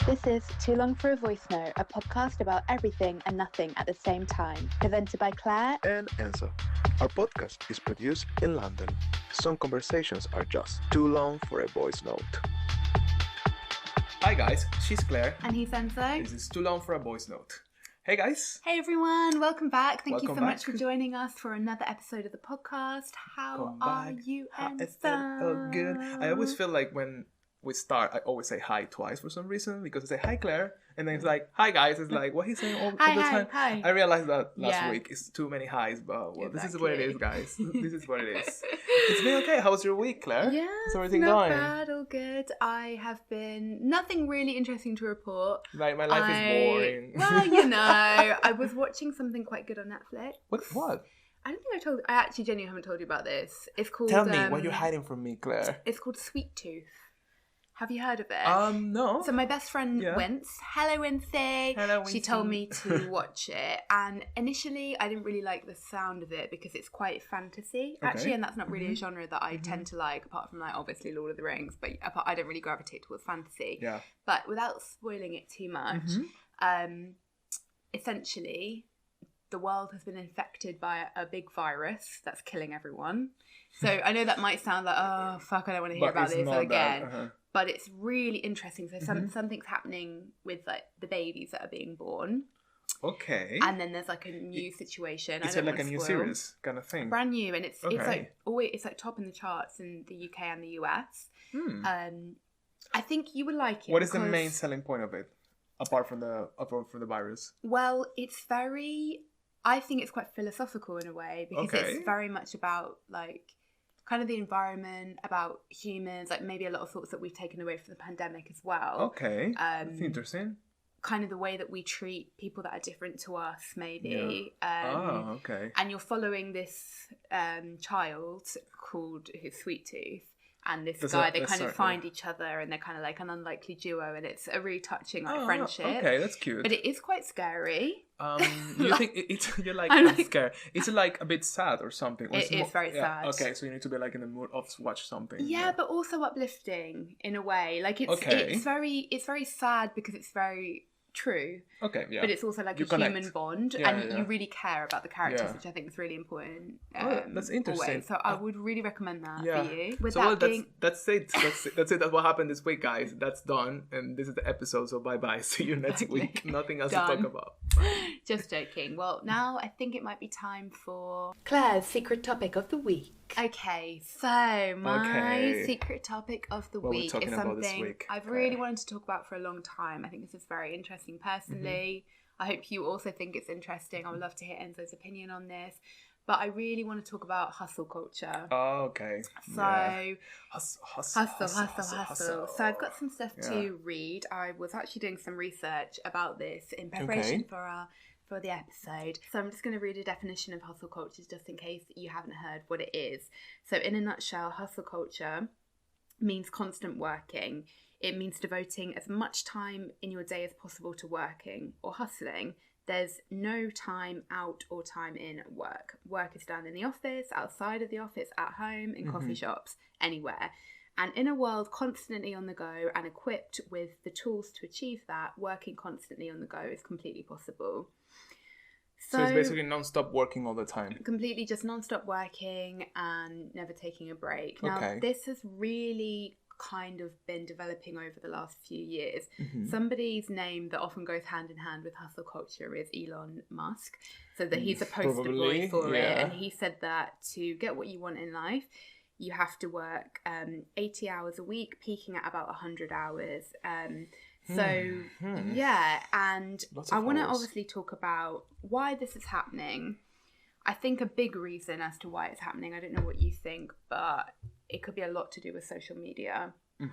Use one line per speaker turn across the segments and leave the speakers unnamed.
This is Too Long for a Voice Note, a podcast about everything and nothing at the same time, presented by Claire
and Enzo. Our podcast is produced in London. Some conversations are just too long for a voice note.
Hi guys, she's Claire.
And he's Enzo.
This is Too Long for a Voice Note. Hey guys.
Hey everyone, welcome back. Thank you so
Welcome
much
back.
for joining us for another episode of the podcast. How are you, Enzo?
Oh, good. I always feel like when we start, I always say hi twice for some reason, because I say hi Claire, and then it's like hi guys. It's like what he's saying all the time.
Hi.
I realized that last
Yeah.
week is too many highs, but well, this is
Exactly.
what it is, guys. This is what it is. It's been okay. How was your week, Claire?
Yeah,
How's everything
not
going?
bad, all good. I have been nothing really interesting to report.
Like my life is boring.
Well, you know, I was watching something quite good on Netflix.
What?
I don't think I told. I actually genuinely haven't told you about this. It's called.
Tell me what you're hiding from me, Claire.
It's called Sweet Tooth. Have you heard of it?
No.
So my best friend
Yeah.
Wince, hello Wincy.
Hello,
She
Wincy.
told me to watch it, and initially I didn't really like the sound of it because it's quite fantasy, actually,
Okay.
and that's not really a genre that I tend to like, apart from like obviously Lord of the Rings. But I don't really gravitate towards fantasy.
Yeah.
But without spoiling it too much, essentially, the world has been infected by a big virus that's killing everyone. So I know that might sound like, oh fuck, I don't want to hear
But
about
it's
this
not
again.
that, uh-huh.
But it's really interesting. So something's happening with like the babies that are being born,
Okay.
and then there's like a new situation.
Is
I
it
don't
like a
want to
new
spoil.
series kind of thing?
Brand new, and it's
Okay.
like always it's like top in the charts in the UK and the US. I think you would like it.
What is the
because-
main selling point of it, apart from the virus?
Well, it's very. I think it's quite philosophical in a way because
Okay.
it's very much about like kind of the environment, about humans, like maybe a lot of thoughts that we've taken away from the pandemic as well.
Okay, that's interesting.
Kind of the way that we treat people that are different to us, maybe.
Okay.
And you're following this child called who's Sweet Tooth. And this
That's
guy,
a-
they
that's
kind of
right,
find each other, and they're kind of like an unlikely duo, and it's a really touching like
Oh,
friendship.
Okay, that's cute.
But it is quite scary.
You think it's you're like
I'm
I'm
like-
scared? It's like a bit sad or something. Or
It
it's
is very sad.
Okay, so you need to be like in the mood of watch something.
Yeah, but also uplifting in a way. Like it's
Okay.
it's very sad because it's very true.
Okay, yeah.
But it's also like
You
a
connect.
human bond,
Yeah,
and
yeah.
you really care about the characters,
Yeah.
which I think is really important.
That's interesting.
always. So I would really recommend that
Yeah.
for you. With
So
that
well,
being,
that's it. That's it. That's what happened this week, guys. That's done, and this is the episode. So bye bye. See you next week. Nothing else to
Done.
talk about.
just joking. Well, now I think it might be time for Claire's secret topic of the week. Okay, so my
Okay.
secret topic of the
What are we
week is
talking about this
something
week,
I've
Claire?
really wanted to talk about for a long time. I think this is very interesting personally. I hope you also think it's interesting. I would love to hear Enzo's opinion on this. But I really want to talk about hustle culture.
Oh, okay.
So
Yeah. Hustle.
So I've got some stuff
Yeah.
to read. I was actually doing some research about this in preparation
Okay.
for the episode. So I'm just going to read a definition of hustle culture just in case you haven't heard what it is. So in a nutshell, hustle culture means constant working. It means devoting as much time in your day as possible to working or hustling. There's no time out or time in at work. Work is done in the office, outside of the office, at home, in coffee shops, anywhere. And in a world constantly on the go and equipped with the tools to achieve that, working constantly on the go is completely possible.
So it's basically non-stop working all the time.
Completely just non-stop working and never taking a break. Now,
Okay.
this has really kind of been developing over the last few years.
Mm-hmm.
Somebody's name that often goes hand in hand with hustle culture is Elon Musk. So that he's a poster
Probably,
boy for it.
yeah.
And he said that to get what you want in life, you have to work 80 hours a week, peaking at about 100 hours. Yeah, and
Lots
I
of
want to
hours.
obviously talk about why this is happening. I think a big reason as to why it's happening, I don't know what you think, but it could be a lot to do with social media and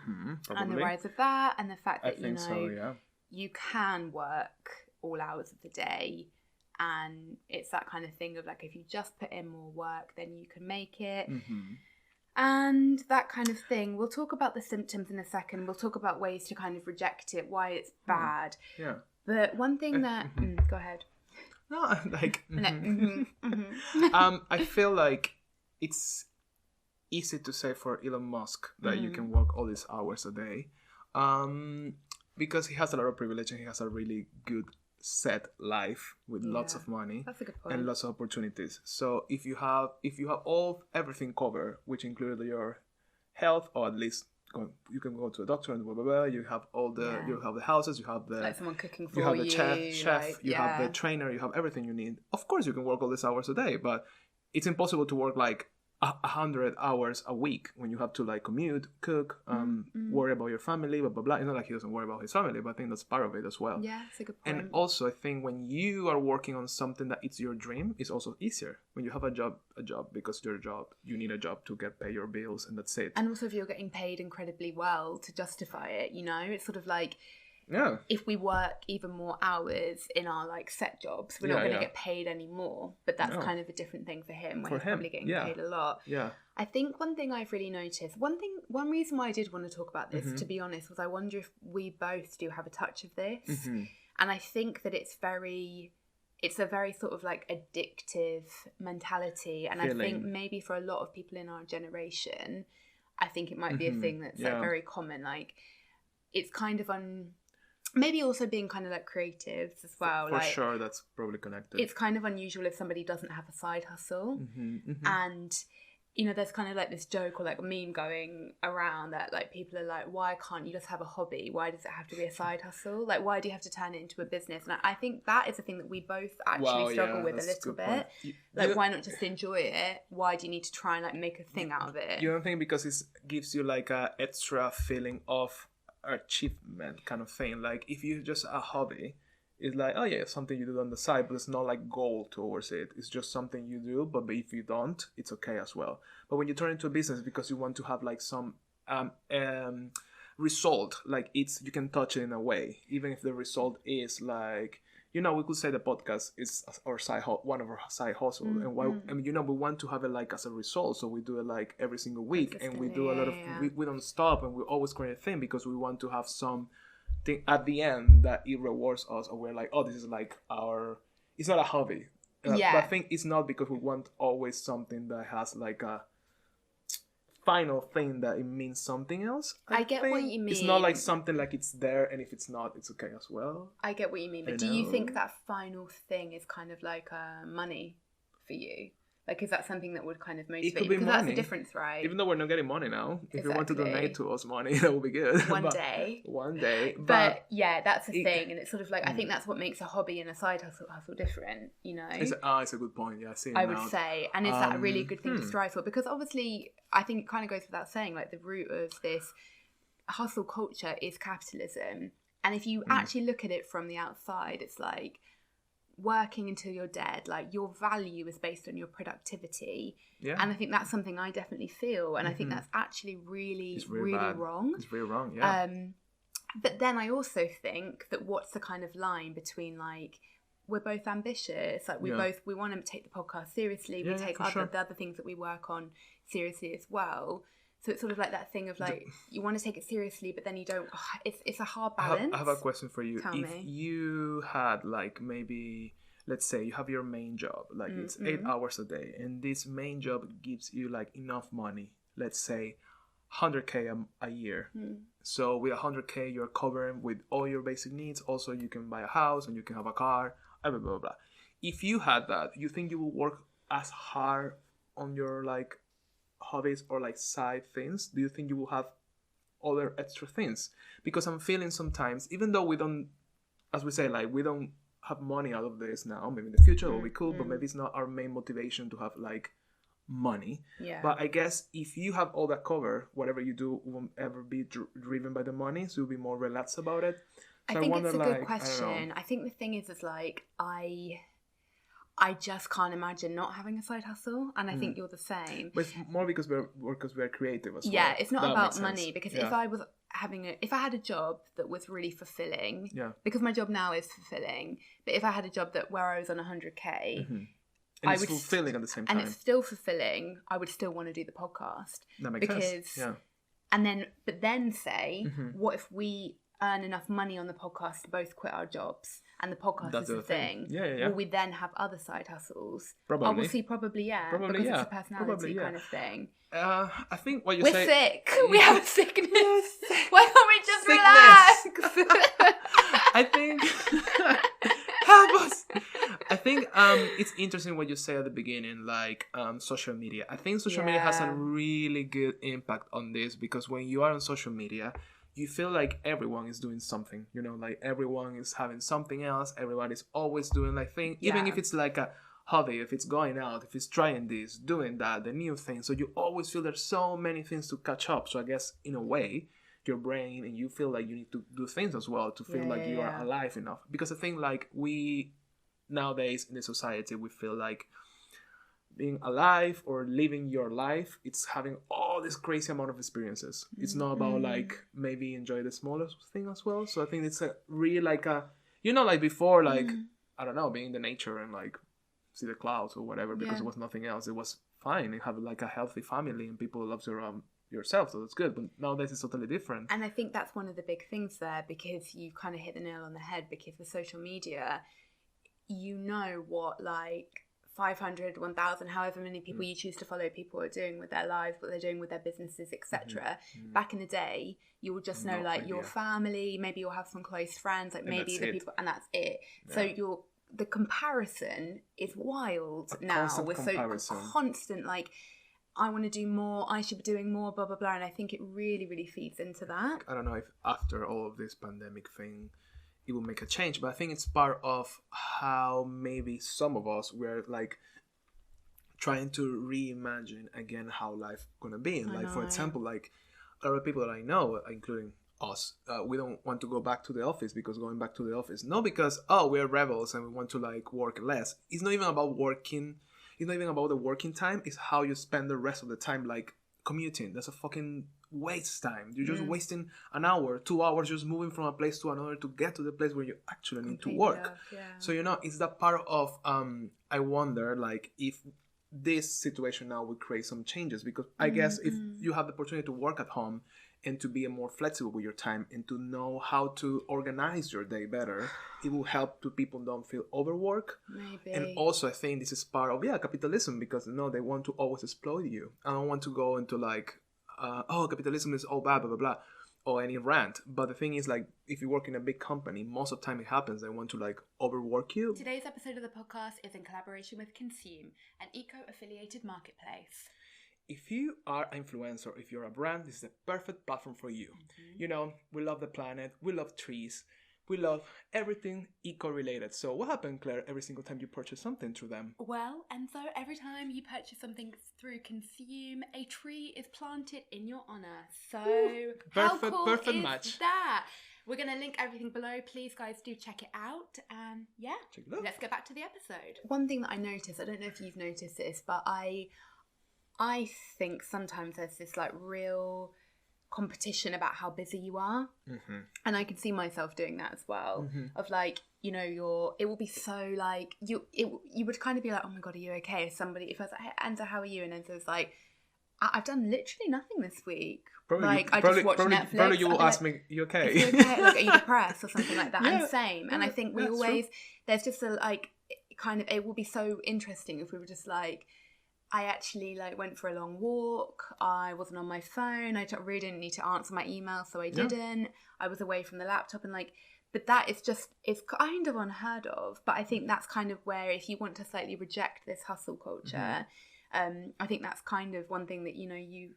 the
Probably.
rise of that, and the fact
I
that,
think so, yeah.
you can work all hours of the day, and it's that kind of thing of like, if you just put in more work, then you can make it. And that kind of thing. We'll talk about the symptoms in a second. We'll talk about ways to kind of reject it, why it's bad.
Yeah.
But one thing that... go ahead.
No, like...
No,
I feel like it's easy to say for Elon Musk that you can work all these hours a day. because he has a lot of privilege and he has a really good set life with lots of money.
That's a good point.
And lots of opportunities. So if you have everything covered, which included your health, or at least you can go to a doctor and blah blah blah. You have you have the houses, you have the
like someone cooking for you.
You have the chef, you have the trainer, you have everything you need. Of course, you can work all these hours a day, but it's impossible to work like 100 hours a week when you have to like commute, cook, worry about your family, blah blah blah. It's not like he doesn't worry about his family, but I think that's part of it as well.
Yeah, that's a good point.
And also, I think when you are working on something that it's your dream, it's also easier. When you have a job because your job, you need a job to pay your bills, and that's it.
And also, if you're getting paid incredibly well to justify it, you know, it's sort of like, if we work even more hours in our like set jobs, we're not going to get paid anymore. But that's kind of a different thing for him when he's probably getting paid a lot.
Yeah.
I think one thing I've really noticed, one reason why I did want to talk about this, to be honest, was I wonder if we both do have a touch of this. And I think that it's a very sort of like addictive mentality. And I think maybe for a lot of people in our generation, I think it might be a thing that's like very common. Like it's kind of maybe also being kind of like creatives as well.
For sure, that's probably connected.
It's kind of unusual if somebody doesn't have a side hustle. And, you know, there's kind of like this joke or like a meme going around that like people are like, why can't you just have a hobby? Why does it have to be a side hustle? Like, why do you have to turn it into a business? And I think that is a thing that we both actually struggle with a little bit. Like, why not just enjoy it? Why do you need to try and like make a thing out of it?
You don't think because it gives you like a extra feeling of achievement kind of thing? Like if you just a hobby, it's like, oh yeah, something you do on the side, but it's not like goal towards it. It's just something you do, but if you don't, it's okay as well. But when you turn into a business because you want to have like some result, like you can touch it in a way, even if the result is like, you know, we could say the podcast is our one of our side hustles, and why? I mean, you know, we want to have it like as a result, so we do it like every single week, and we do a lot of. We don't stop, and we always create a thing because we want to have some thing at the end that it rewards us, or we're like, oh, this is like our. It's not a hobby. But I think it's not because we want always something that has like a final thing that it means something else.
I get what you mean.
It's not like something like it's there, and if it's not, it's okay as well.
I get what you mean, but do you think that final thing is kind of like money for you? Like, is that something that would kind of motivate you? Because that's the difference, right?
Even though we're not getting money now. If you want to donate to us money, that would be good.
One day. But yeah, that's the thing. And it's sort of like, I think that's what makes a hobby and a side hustle different, you know? It's
a good point. Yeah,
I would say. And is that a really good thing to strive for? Because obviously, I think it kind of goes without saying, like the root of this hustle culture is capitalism. And if you actually look at it from the outside, it's like, working until you're dead, like your value is based on your productivity, and I think that's something I definitely feel, and I think that's actually really wrong. It's really wrong, but then I also think that what's the kind of line between like we're both ambitious, like we want to take the podcast seriously, we take the other things that we work on seriously as well. So it's sort of like that thing of like, you want to take it seriously, but then you don't. It's a hard balance.
I have a question for you.
Tell me.
You had like maybe, let's say you have your main job, like it's 8 hours a day, and this main job gives you like enough money, let's say 100K a year. So with 100K, you're covering with all your basic needs. Also, you can buy a house and you can have a car, blah, blah, blah, blah. If you had that, you think you will work as hard on your like hobbies or like side things? Do you think you will have other extra things? Because I'm feeling sometimes, even though we don't, as we say, like we don't have money out of this now, maybe in the future it will be cool, but maybe it's not our main motivation to have like money. But I guess if you have all that covered, whatever you do won't ever be driven by the money, so you'll be more relaxed about it. So
I think it's a good question. I think the thing is like I just can't imagine not having a side hustle, and I think you're the same.
But it's more because we're creative as well.
Yeah, it's not about money, because if I had a job that was really fulfilling, because my job now is fulfilling, but if I had a job where I was on 100K,
and it's fulfilling at the same time,
and it's still fulfilling, I would still want to do the podcast.
That makes sense. Yeah.
But then say, what if we earn enough money on the podcast to both quit our jobs, and the podcast is the thing? Will we then have other side hustles?
Probably.
Obviously, probably, because it's a personality kind of thing.
I think what
we're sick. We have a sickness. Why can't we just relax?
It's interesting what you say at the beginning, like social media. I think social media has a
Yeah.
really good impact on this, because when you are on social media, you feel like everyone is doing something, you know, like everyone is having something else, everybody's always doing like thing, even
Yeah.
if it's like a hobby, if it's going out, if it's trying this, doing that, the new thing. So you always feel there's so many things to catch up. So I guess in a way, your brain and you feel like you need to do things as well to feel like you are alive enough. Because I think like we nowadays in the society, we feel like being alive or living your life, it's having all this crazy amount of experiences. It's not about like maybe enjoy the smallest thing as well. So I think it's a really like a, you know, like before, like I don't know, being in the nature and like see the clouds or whatever, because there was nothing else. It was fine. You have like a healthy family and people love you around yourself, so that's good. But nowadays it's totally different.
And I think that's one of the big things there, because you kind of hit the nail on the head, because with social media, you know what like 500, 1,000, however many people you choose to follow, people are doing with their lives, what they're doing with their businesses, etc. Back in the day, you will just know like your family, maybe you'll have some close friends, like maybe the people, and that's it. So the comparison is wild now. We're so constant, like I want to do more, I should be doing more, blah blah blah, and I think it really, really feeds into that.
I don't know if after all of this pandemic thing it will make a change, but I think it's part of how maybe some of us were like trying to reimagine again how life gonna be. And like for example, like a lot of people that I know, including us, we don't want to go back to the office, because going back to the office, not because we're rebels and we want to like work less. It's not even about working. It's not even about the working time. It's how you spend the rest of the time, like commuting. That's a fucking waste time. You're just wasting an hour, 2 hours, just moving from a place to another to get to the place where you actually need to work. So you know, it's that part of I wonder like if this situation now will create some changes, because I guess if you have the opportunity to work at home and to be more flexible with your time and to know how to organize your day better, it will help to people don't feel overwork.
Maybe.
And also I think this is part of capitalism, because they want to always exploit you. I don't want to go into like capitalism is all bad, blah blah blah, or any rant. But the thing is, like, if you work in a big company, most of the time it happens, they want to like overwork you.
Today's episode of the podcast is in collaboration with Consume, an eco-affiliated marketplace.
If you are an influencer, if you're a brand, this is the perfect platform for you. You know, we love the planet, we love trees, we love everything eco-related. So what happened, Claire, every single time you purchase something through them?
Well, and so every time you purchase something through Consume, a tree is planted in your honour. So how cool
perfect
is
match.
that? We're going to link everything below. Please, guys, do check it out. And
check it out.
Let's get back to the episode. One thing that I noticed, I don't know if you've noticed this, but I think sometimes there's this like real competition about how busy you are, and I can see myself doing that as well. Of like, you know, it will be so like you would kind of be like, oh my god, are you okay? If I was like, hey Enzo, how are you? And Enzo's like, I've done literally nothing this week. I just watched Netflix.
Probably you will ask me, you okay?
You okay? Like, are you depressed or something like that? And same. And I think we always there's just a like kind of, it will be so interesting if we were just like, I actually like went for a long walk. I wasn't on my phone. I really didn't need to answer my email, so I didn't. I was away from the laptop and like, but that is just, it's kind of unheard of. But I think that's kind of where, if you want to slightly reject this hustle culture, I think that's kind of one thing that, you know, you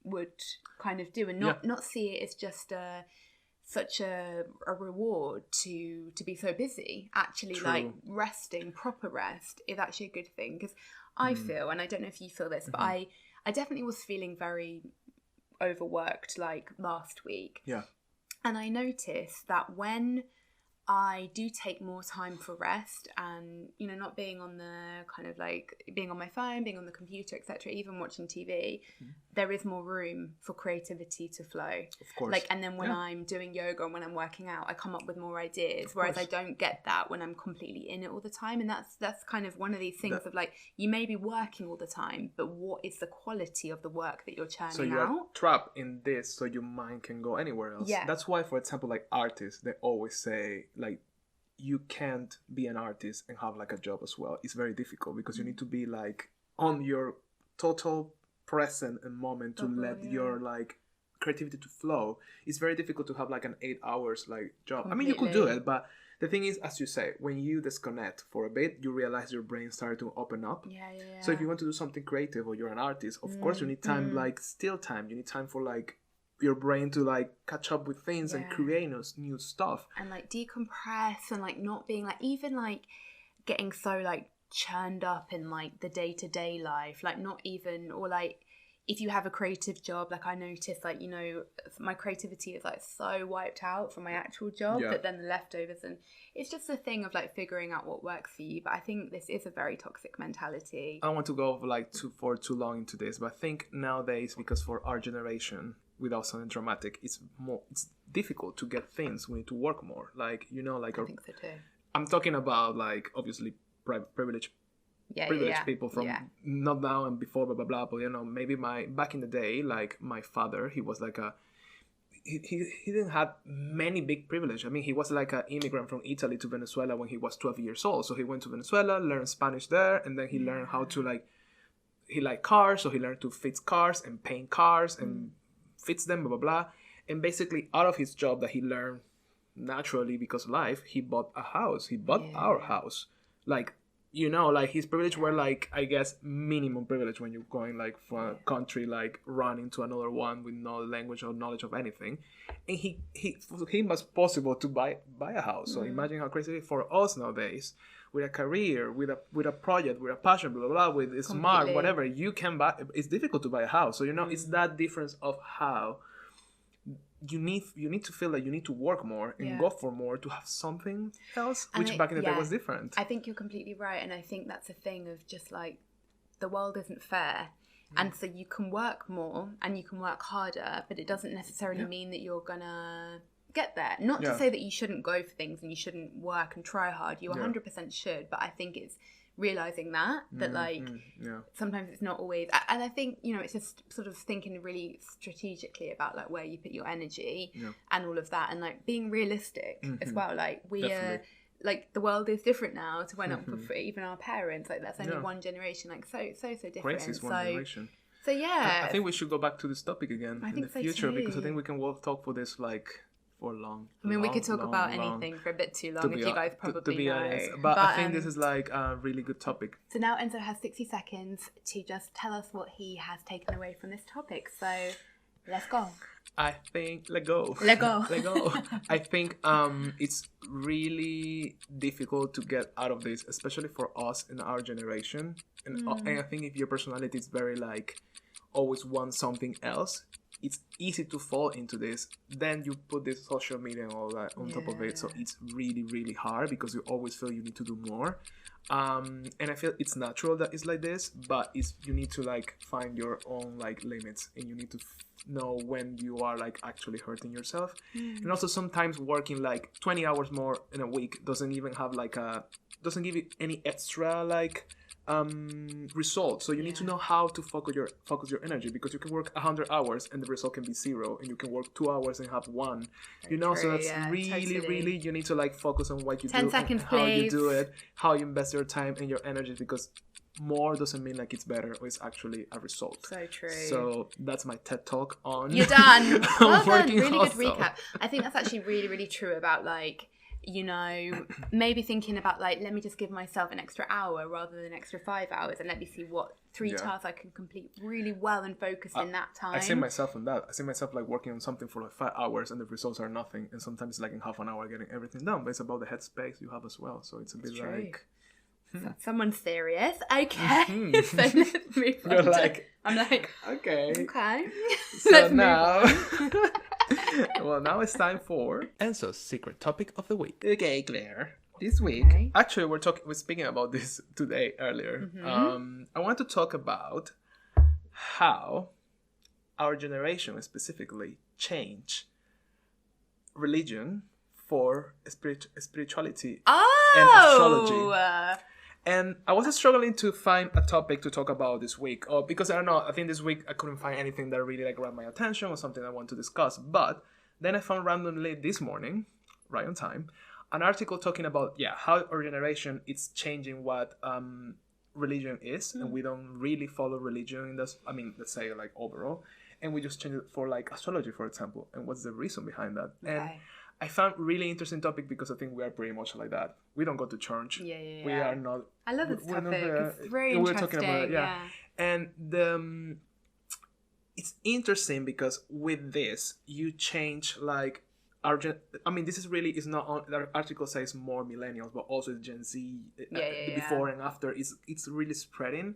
would kind of do, and not see it as just such a reward to be so busy. Actually, like resting, proper rest is actually a good thing, because I feel, and I don't know if you feel this, but I definitely was feeling very overworked like last week. Yeah. And I noticed that when I do take more time for rest and, you know, not being on the kind of like being on my phone, being on the computer, etc., even watching TV, there is more room for creativity to flow. Of course. Like, and then when I'm doing yoga and when I'm working out, I come up with more ideas, whereas I don't get that when I'm completely in it all the time. And that's kind of one of these things of like, you may be working all the time, but what is the quality of the work that you're churning out? So you're
trapped in this, so your mind can go anywhere else. Yeah. That's why, for example, like artists, they always say, like, you can't be an artist and have like a job as well. It's very difficult, because you need to be like on your total present and moment to let your like creativity to flow, it's very difficult to have like an 8 hours like job. I mean, you could do
Completely.
it, but the thing is, as you say, when you disconnect for a bit, you realize your brain started to open up.
Yeah.
So if you want to do something creative or you're an artist, of course you need time, like still time. You need time for like your brain to like catch up with things and create new stuff.
And like decompress and like not being like, even like getting so like churned up in like the day-to-day life, like not even, or like if you have a creative job, like I notice like, you know, my creativity is like so wiped out from my actual job that then the leftovers, and it's just a thing of like figuring out what works for you. But I think this is a very toxic mentality.
I don't want to go like for too long into this, but I think nowadays, because for our generation, without sounding dramatic, it's difficult to get things. We need to work more, like, you know, like
I think so too.
I'm talking about like obviously privileged people from not now and before, blah blah blah, but you know, maybe back in the day, like my father, he was like he didn't have many big privilege. I mean, he was like an immigrant from Italy to Venezuela when he was 12 years old. So he went to Venezuela, learned Spanish there, and then he learned how to like, he liked cars, so he learned to fix cars and paint cars and fix them, blah blah blah. And basically, out of his job that he learned naturally because of life, he bought a house. He bought our house, like, you know, like his privilege were like, I guess, minimum privilege when you're going like from a country like running to another one with no language or knowledge of anything. And for him was possible to buy a house. So imagine how crazy it is for us nowadays, with a career, with a project, with a passion, blah blah blah, with a smart whatever, you can buy. It's difficult to buy a house. So you know, it's that difference of how you need to feel like you need to work more and go for more to have something else, which back in the day was different.
I think you're completely right, and I think that's a thing of just like the world isn't fair, and so you can work more and you can work harder, but it doesn't necessarily mean that you're gonna get there. Not to say that you shouldn't go for things and you shouldn't work and try hard. You 100% should, but I think it's realizing that like sometimes it's not always, and I think, you know, it's just sort of thinking really strategically about like where you put your energy and all of that, and like being realistic as well. Like we are like, the world is different now to when for even our parents, like that's only one generation, like so different.
Crazy is one generation.
So
I think we should go back to this topic again in the future,
too.
because I think we can talk for this like for long.
I mean, we could talk about anything for a bit too long, if you guys probably
to be
know.
honest. But I think this is like a really good topic.
So now Enzo has 60 seconds to just tell us what he has taken away from this topic. So let's go.
I think let go. I think it's really difficult to get out of this, especially for us in our generation. And I think if your personality is very like always want something else, it's easy to fall into this. Then you put this social media and all that on top of it, so it's really, really hard because you always feel you need to do more. And I feel it's natural that it's like this, but you need to like find your own like limits, and you need to know when you are like actually hurting yourself. And also sometimes working like 20 hours more in a week doesn't give you any extra like results. So you need to know how to focus your energy, because you can work 100 hours and the result can be 0, and you can work 2 hours and have 1. You know, so that's really you need to like focus on what you
10
do,
seconds,
and how
please.
you do it, how you invest your time and your energy, because more doesn't mean like it's better or it's actually a result.
So true.
So that's my TED talk on.
You're done. Well done. Really good
also.
recap. I think that's actually really, really true about like, you know, maybe thinking about like, let me just give myself an extra hour rather than an extra 5 hours, and let me see what 3 tasks I can complete really well and focus in that time.
I see myself in that. I see myself like working on something for like 5 hours and the results are nothing, and sometimes like in half an hour getting everything done. But it's about the headspace you have as well. So it's a bit like
someone's serious. Okay. So let's move on.
You're like,
I'm like,
okay.
So
let's now well, now it's time for Enzo's secret topic of the week. Okay, Claire. This week, actually, we're speaking about this today earlier. I want to talk about how our generation specifically changed religion for spirituality and astrology. And I was struggling to find a topic to talk about this week, because I don't know, I think this week I couldn't find anything that really like grabbed my attention or something I want to discuss. But then I found randomly this morning, right on time, an article talking about how our generation is changing what religion is, and we don't really follow religion in this. I mean, let's say like overall, and we just change it for like astrology, for example. And what's the reason behind that?
Okay.
And I found really interesting topic because I think we are pretty much like that. We don't go to church. We are not.
I love this
we're
topic.
not,
It's very
we're
interesting.
talking about it, yeah. And it's interesting because with this you change like I mean, this is really is not on the article says more millennials, but also Gen Z before and after. It's really spreading,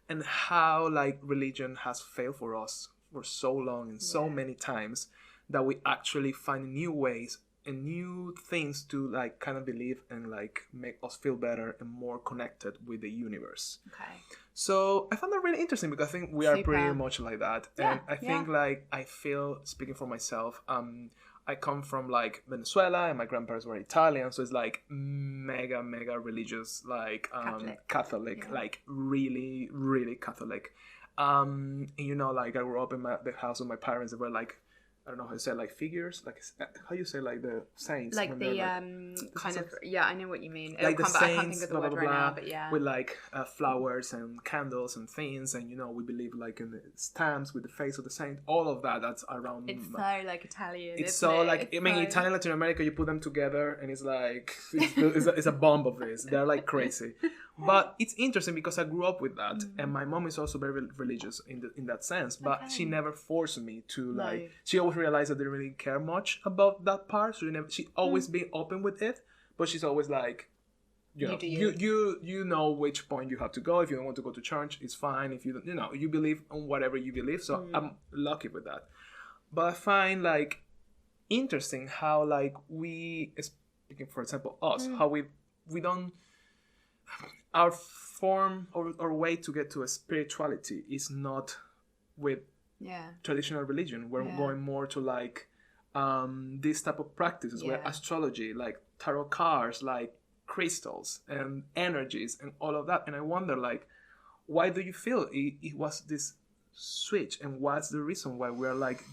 and how like religion has failed for us for so long and so many times that we actually find new ways and new things to like kind of believe and like make us feel better and more connected with the universe.
Okay.
So I found that really interesting because I think we are pretty much like that. And I think like I feel, speaking for myself, I come from like Venezuela and my grandparents were Italian, so it's like mega religious, like Catholic, like really Catholic. And you know, like I grew up in the house of my parents that were like, I don't know how to say, like figures, like how you say like the saints,
like the
like,
kind of I know what you mean.
Like the saints,
I can't think of the word right now, but
with like flowers and candles and things, and you know we believe like in the stamps with the face of the saint, all of that. That's around.
It's so like Italian.
It's so like I mean, Italian, Latin America, you put them together, and it's like it's a bomb of this. They're like crazy. But it's interesting because I grew up with that, and my mom is also very religious in that sense. But she never forced me to like. She always realized that I didn't really care much about that part, so she always been open with it. But she's always like, you know which point you have to go. If you don't want to go to church, it's fine. If you don't, you know, you believe on whatever you believe. So I'm lucky with that. But I find like interesting how like we, speaking for example us, how we don't. Our form or our way to get to a spirituality is not with traditional religion. We're going more to like these type of practices where astrology, like tarot cards, like crystals and energies and all of that. And I wonder, like, why do you feel it was this switch, and what's the reason why we're like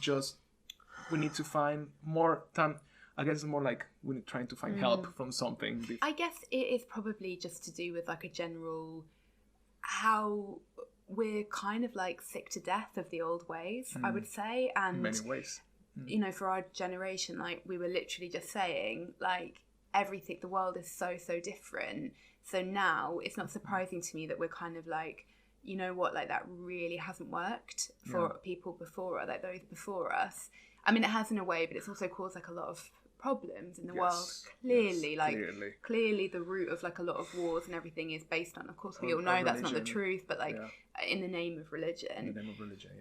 we need to find more time? I guess it's more like we're trying to find help from something.
I guess it is probably just to do with like a general, how we're kind of like sick to death of the old ways, I would say. And
in many ways.
You know, for our generation, like we were literally just saying, like everything, the world is so different. So now it's not surprising to me that we're kind of like, you know what, like that really hasn't worked for people before, like those before us. I mean, it has in a way, but it's also caused like a lot of problems in the world. Clearly the root of like a lot of wars and everything is based on, of course we all know that's not the truth, but like in the name of religion.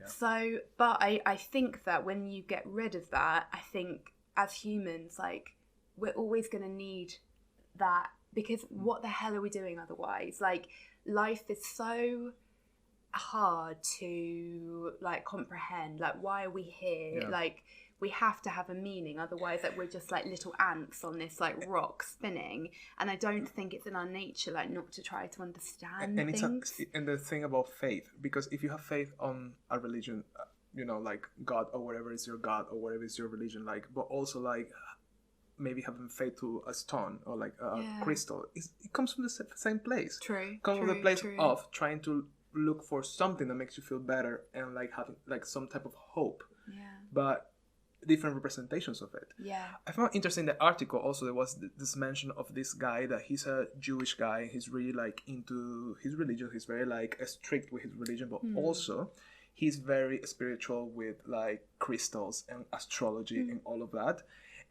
So, but I think that when you get rid of that, I think as humans, like we're always going to need that, because what the hell are we doing otherwise? Like life is so hard to like comprehend. Like, why are we here? Like we have to have a meaning, otherwise like we're just like little ants on this like rock spinning. And I don't think it's in our nature like not to try to understand things.
And the thing about faith, because if you have faith on a religion, you know, like God or whatever is your God or whatever is your religion, like, but also like maybe having faith to a stone or like a crystal, it comes from the same place. It comes from the place of trying to look for something that makes you feel better and like having like some type of hope, but different representations of it. I found interesting the article also. There was this mention of this guy that he's a Jewish guy. He's really like into his religion. He's very like strict with his religion, but also he's very spiritual with like crystals and astrology and all of that.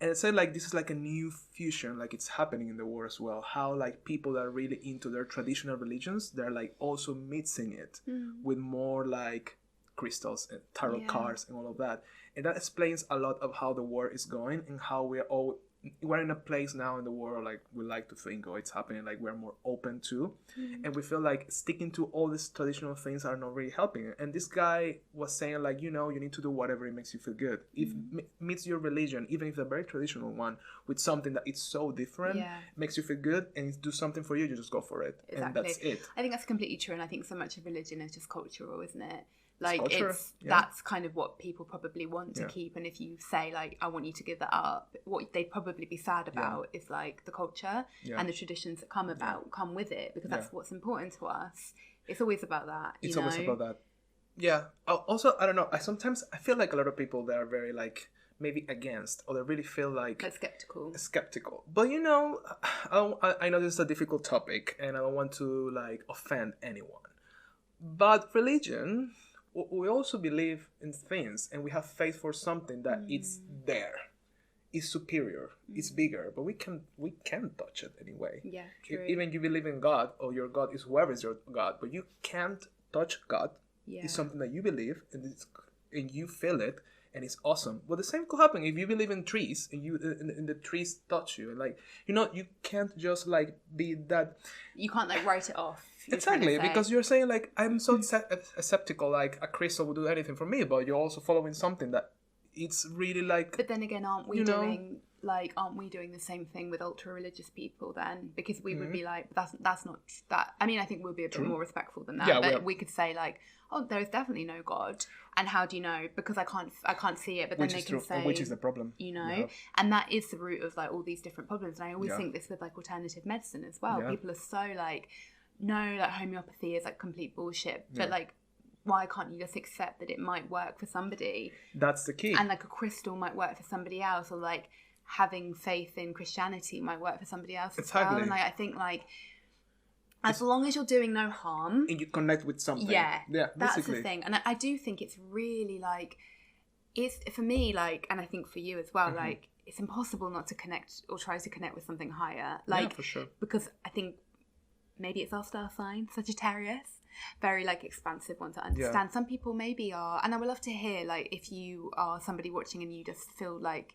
And it said like this is like a new fusion, like it's happening in the world as well. How like people that are really into their traditional religions, they're like also mixing it with more like crystals and tarot cards and all of that. And that explains a lot of how the world is going and how we're in a place now in the world, like we like to think, oh, it's happening, like we're more open to, and we feel like sticking to all these traditional things are not really helping. And this guy was saying like, you know, you need to do whatever it makes you feel good. If meets your religion, even if it's a very traditional one, with something that it's so different, makes you feel good and do something for you, you just go for it. Exactly. And that's it.
I think that's completely true. And I think so much of religion is just cultural, isn't it? Like that's kind of what people probably want to keep. And if you say like, I want you to give that up, what they'd probably be sad about is like the culture and the traditions that come with it, because that's what's important to us. It's always about that.
It's always about that. Yeah. Also, I don't know. I feel like a lot of people they are very like maybe against, or they really feel like skeptical. But I know this is a difficult topic, and I don't want to like offend anyone. But religion, we also believe in things, and we have faith for something that it's there, is superior, it's bigger, but we can't touch it anyway.
Yeah, true.
Even you believe in God, or your God is whoever is your God, but you can't touch God. It's something that you believe, and you feel it, and it's awesome. But the same could happen if you believe in trees, and and the trees touch you, and like you can't just like be that.
You can't like write it off.
Exactly, because you're saying like I'm so skeptical, like a crystal will do anything for me, but you're also following something that it's really like.
But then again, aren't we doing the same thing with ultra religious people then? Because we would be like, that's not that. I mean, I think we'll be a bit more respectful than that. Yeah, but we could say like, oh, there is definitely no God, and how do you know? Because I can't see it. But then they can say,
which is the problem,
and that is the root of like all these different problems. And I always think this with like alternative medicine as well. People are so like, no, like homeopathy is like complete bullshit, but like, why can't you just accept that it might work for somebody?
That's the key.
And like a crystal might work for somebody else, or like having faith in Christianity might work for somebody else as well. And like, I think like as long as you're doing no harm
and you connect with something,
that's the thing. And I do think it's really like, it's for me like, and I think for you as well, like it's impossible not to connect or try to connect with something higher, like
for sure.
Because I think maybe it's our star sign, Sagittarius, very like expansive one to understand. Some people maybe are, and I would love to hear like if you are somebody watching and you just feel like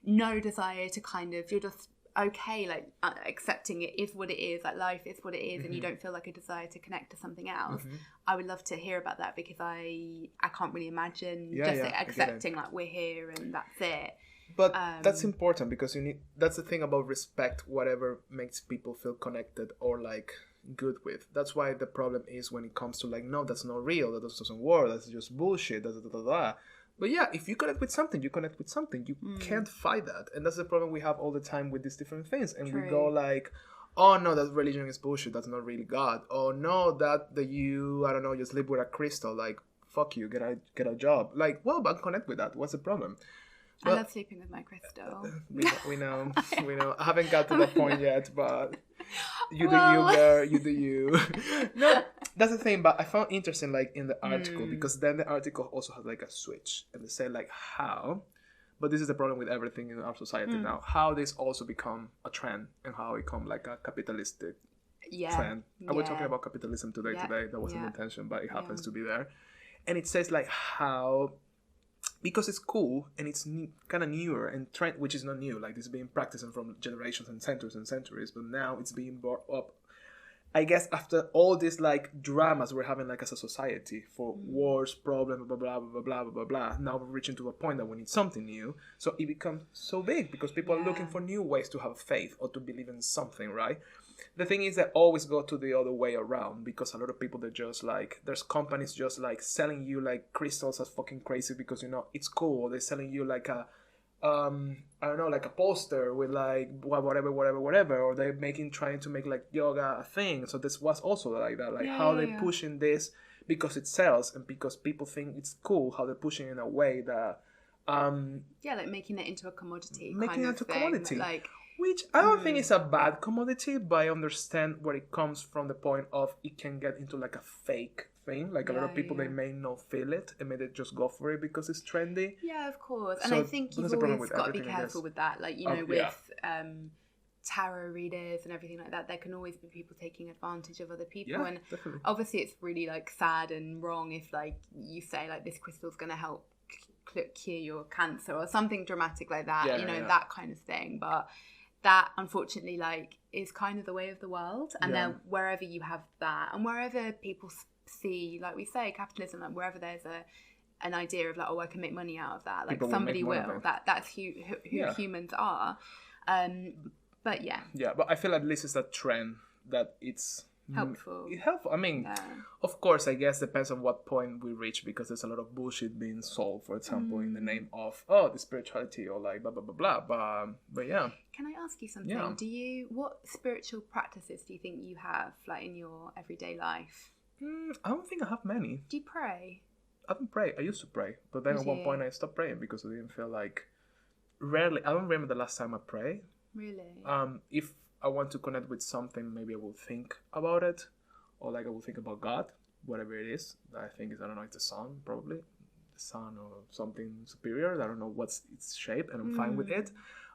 no desire to kind of, you're just okay like accepting it is what it is, like life is what it is, and you don't feel like a desire to connect to something else. I would love to hear about that, because I can't really imagine accepting like we're here and that's it.
But that's important, because that's the thing about respect, whatever makes people feel connected or like good with. That's why the problem is when it comes to like, no, that's not real, that doesn't work, that's just bullshit, But yeah, if you connect with something, you can't fight that. And that's the problem we have all the time with these different things. And we go like, oh no, that religion is bullshit, that's not really God. Oh no, that you, I don't know, you sleep with a crystal, like fuck you, get a job. Like, well, but connect with that, what's the problem?
I love sleeping with my crystal.
We know. I haven't got to that point yet, but you do you, girl. You do you. No, that's the thing. But I found interesting, like in the article, because then the article also has like a switch, and they say like how. But this is the problem with everything in our society now. How this also become a trend, and how it become like a capitalistic trend. And we're talking about capitalism today. That wasn't the intention, but it happens to be there. And it says like how. Because it's cool and it's kind of newer and trend, which is not new. Like this is being practiced from generations and centuries, but now it's being brought up. I guess after all these like dramas we're having like as a society for wars, problems, blah blah blah blah blah blah blah. Now we're reaching to a point that we need something new, so it becomes so big because people are looking for new ways to have faith or to believe in something, right? The thing is that always go to the other way around, because a lot of people, they're just like, there's companies just like selling you like crystals as fucking crazy because it's cool. They're selling you like a I don't know, like a poster with like whatever, or they're trying to make like yoga a thing. So this was also like that, like how they're pushing this because it sells and because people think it's cool. How they're pushing it in a way that
like making it into a commodity, like.
Which I don't think is a bad commodity, but I understand where it comes from, the point of it can get into like a fake thing. Like a lot of people, they may not feel it and may they just go for it because it's trendy.
Yeah, of course. And I think you've always got to be careful with that. Like, with tarot readers and everything like that, there can always be people taking advantage of other people.
Yeah,
and
definitely.
Obviously it's really like sad and wrong if like you say like this crystal's going to help cure your cancer or something dramatic like that, that kind of thing. But that unfortunately like is kind of the way of the world, and then wherever you have that and wherever people see, like we say, capitalism, like wherever there's an idea of like, oh, I can make money out of that, like people somebody will. That's who humans are. But
but I feel at least it's a trend that it's
helpful.
I mean, of course, I guess depends on what point we reach, because there's a lot of bullshit being sold, for example, in the name of the spirituality or like blah blah blah blah. But yeah.
Can I ask you something? What spiritual practices do you think you have like in your everyday life?
I don't think I have many.
Do you pray?
I don't pray. I used to pray, but then at one point I stopped praying because I didn't feel like. Rarely, I don't remember the last time I prayed.
Really?
If I want to connect with something, maybe I will think about it, or like I will think about God, whatever it is. I think is, I don't know, it's the sun, probably the sun or something superior. I don't know what's its shape, and I'm fine with it.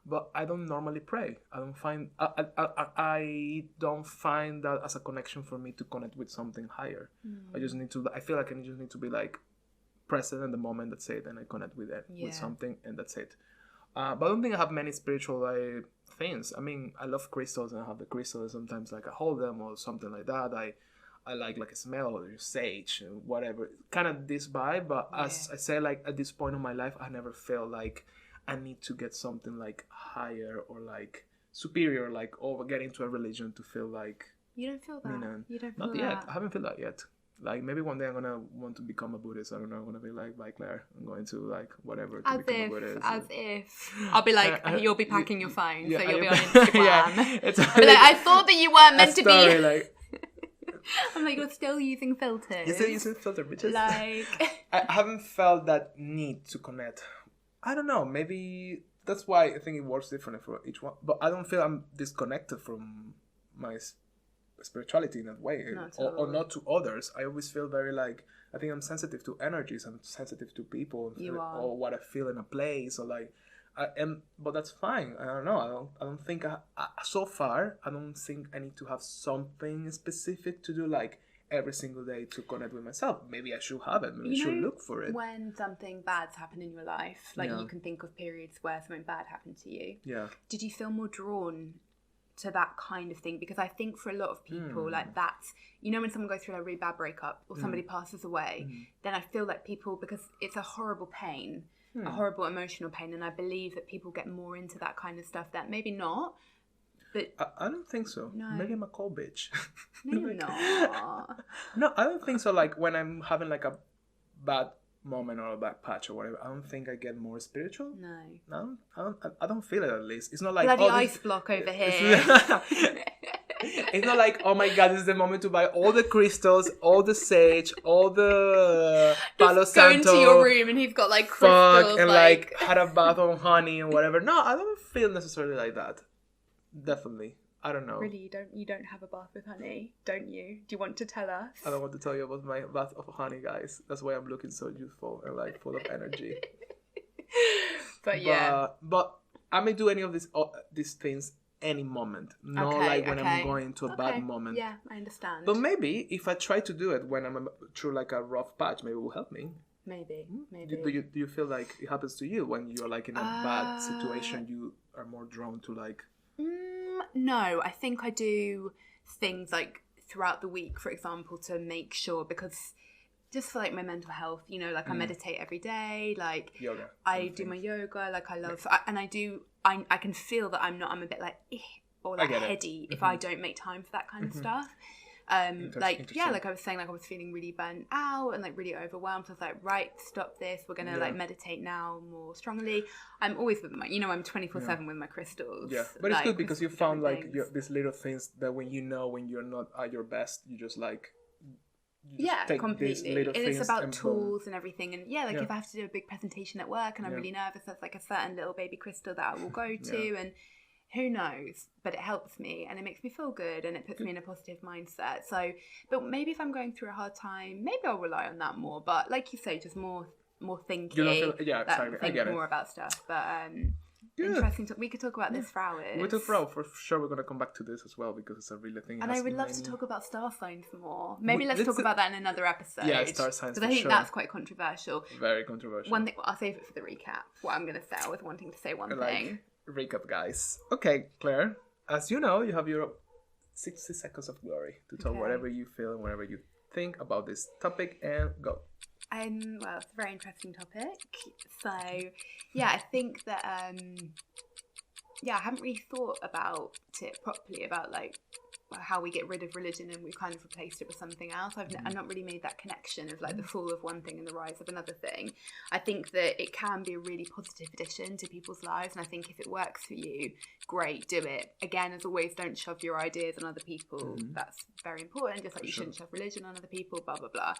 But I don't normally pray. I don't find I don't find that as a connection for me to connect with something higher. I just need to. I feel like I just need to be like present in the moment. That's it, and I connect with it with something, and that's it. But I don't think I have many spiritual things. I mean, I love crystals, and I have the crystals. Sometimes like I hold them or something like that. I like a smell or sage or whatever. Kind of this vibe. But as I say, like at this point in my life, I never felt like I need to get something like higher or like superior, like get into a religion to feel like.
You don't feel that. You don't feel
not
that.
yet. I haven't felt that yet. Like maybe one day I'm gonna want to become a Buddhist. I don't know. I'm gonna be like by Claire. I'm going to like whatever to become a Buddhist.
As if I'll be like, you'll be packing your phone, so you'll be on
I'll
Instagram.
be
like, I thought that you weren't meant to be.
Like,
I'm like, you're still using filters.
You're still using filter, bitches.
Like,
I haven't felt that need to connect. I don't know. Maybe that's why I think it works differently for each one. But I don't feel I'm disconnected from my spirituality in that way, or not to others. I always feel very like, I think I'm sensitive to energies. I'm sensitive to people, or what I feel in a place, or like I am. But that's fine. I don't know. I don't think so far I don't think I need to have something specific to do like every single day to connect with myself. Maybe I should have it. Maybe I should look for it.
When something bad's happened in your life, like you can think of periods where something bad happened to you.
Yeah.
Did you feel more drawn to that kind of thing? Because I think for a lot of people, like that's, you know, when someone goes through a really bad breakup or somebody passes away, then I feel like people, because it's a horrible pain, a horrible emotional pain, and I believe that people get more into that kind of stuff. That maybe not, but
I don't think so.
No.
Maybe I'm a cold bitch.
No, you're not.
No, I don't think so. Like when I'm having like a bad moment or a bad patch or whatever, I don't think I get more spiritual. No, I don't feel it. At least it's not like
bloody ice block over here.
It's not like, oh my god, this is the moment to buy all the crystals, all the sage, all the Palo Santo.
Go into your room and he's got like crystals
and like had a bath on honey and whatever. No, I don't feel necessarily like that. Definitely. I don't know.
Really, you don't have a bath with honey, don't you? Do you want to tell us?
I don't want to tell you about my bath of honey, guys. That's why I'm looking so youthful and like full of energy. But I may do any of these things any moment. Not like when I'm going into a bad moment.
Yeah, I understand.
But maybe if I try to do it when I'm through like a rough patch, maybe it will help me.
Maybe.
Do you feel like it happens to you when you're like in a bad situation? You are more drawn to like.
No, I think I do things like throughout the week, for example, to make sure, because just for like my mental health, you know, like I meditate every day, like
yoga.
I do my yoga, like I love, and I can feel that I'm a bit like or like heady if I don't make time for that kind of stuff. Like I was saying, like I was feeling really burnt out and like really overwhelmed. So I was like, right, stop this. We're gonna like meditate now more strongly. I'm always with my, I'm 24/7 with my crystals.
Yeah, but it's good because you found like these little things that when you're not at your best, you just like.
Take completely. And it's about tools and everything. And if I have to do a big presentation at work and I'm really nervous, there's like a certain little baby crystal that I will go to and. Who knows? But it helps me and it makes me feel good and it puts me in a positive mindset. So, but maybe if I'm going through a hard time, maybe I'll rely on that more. But like you say, just more thinking.
Exactly. I get it.
More about stuff. But interesting. We could talk about this for hours.
We talk for hours. For sure, we're going to come back to this as well because it's a real thing.
And I would love to talk about star signs more. Maybe let's talk about that in another episode.
Yeah, star signs.
Because I think that's quite controversial.
Very controversial.
One thing, I'll save it for the recap. What I'm going to say, I was wanting to say one thing.
Recap, guys. Okay, Claire, as you know, you have your 60 seconds of glory to tell whatever you feel and whatever you think about this topic, and go.
Well, it's a very interesting topic. So, I think that I haven't really thought about it properly, about like how we get rid of religion and we've kind of replaced it with something else. I've not really made that connection of like the fall of one thing and the rise of another thing. I think that it can be a really positive addition to people's lives, and I think if it works for you, great, do it. Again, as always, don't shove your ideas on other people. That's very important, just like you shouldn't shove religion on other people, blah blah blah.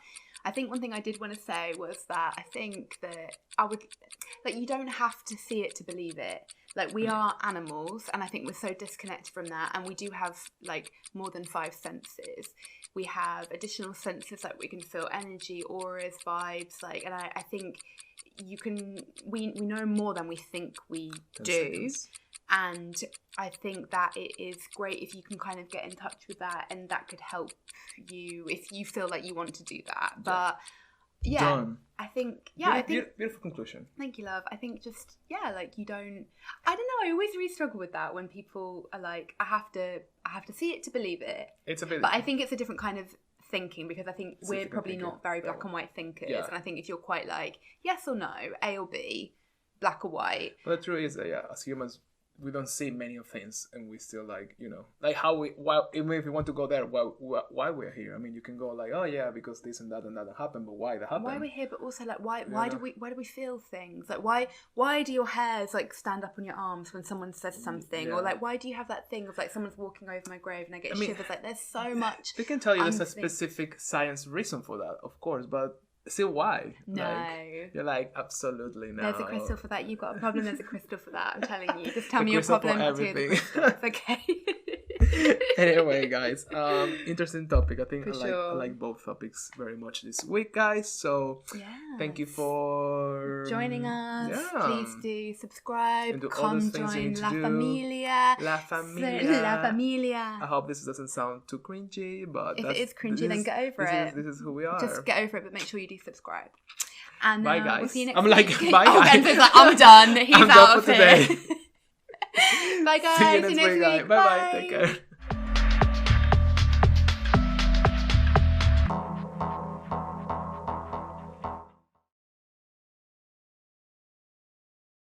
I think one thing I did want to say was that I think that you don't have to see it to believe it. Like, we are animals, and I think we're so disconnected from that, and we do have like more than 5 senses. We have additional senses, like we can feel energy, auras, vibes, like, and I think we know more than we think we do. And I think that it is great if you can kind of get in touch with that, and that could help you if you feel like you want to do that. But yeah, done. I think,
beautiful conclusion.
Thank you, love. I think just, like, I don't know, I always really struggle with that when people are like, I have to see it to believe it.
It's a bit,
but I think it's a different kind of thinking, because I think we're probably not very black and white thinkers, and I think if you're quite like yes or no, A or B, black or white.
But the truth is that as humans, we don't see many of things, and we still like, like even if we want to go there, why we're here. I mean, you can go like, oh yeah, because this and that happened, but why that happened?
Why we're here, but also like why do we feel things? Like why do your hairs like stand up on your arms when someone says something, or like why do you have that thing of like someone's walking over my grave and I get shivers? Like, there's so much.
They can tell you there's a specific science reason for that, of course, but still, why?
No.
Like, you're like, absolutely no.
There's a crystal for that. You've got a problem, there's a crystal for that. I'm telling you. Just tell me your problem.
Everything.
It's okay.
Anyway, guys, interesting topic. I think
I
like both topics very much this week, guys. So thank you for
joining us. Yeah. Please do subscribe.
Do
come join La Familia.
La Familia.
La Familia.
I hope this doesn't sound too cringy, but
if it is cringy, then get over it.
This is who we are.
Just get over it, but make sure you do subscribe. And
bye, guys.
We'll see you next
I'm like,
week.
bye, guys.
Ben's like, I'm done. He's
I'm
out
done
of
for
here.
today.
Bye, guys.
See you next week.
Bye.
Bye. Take care.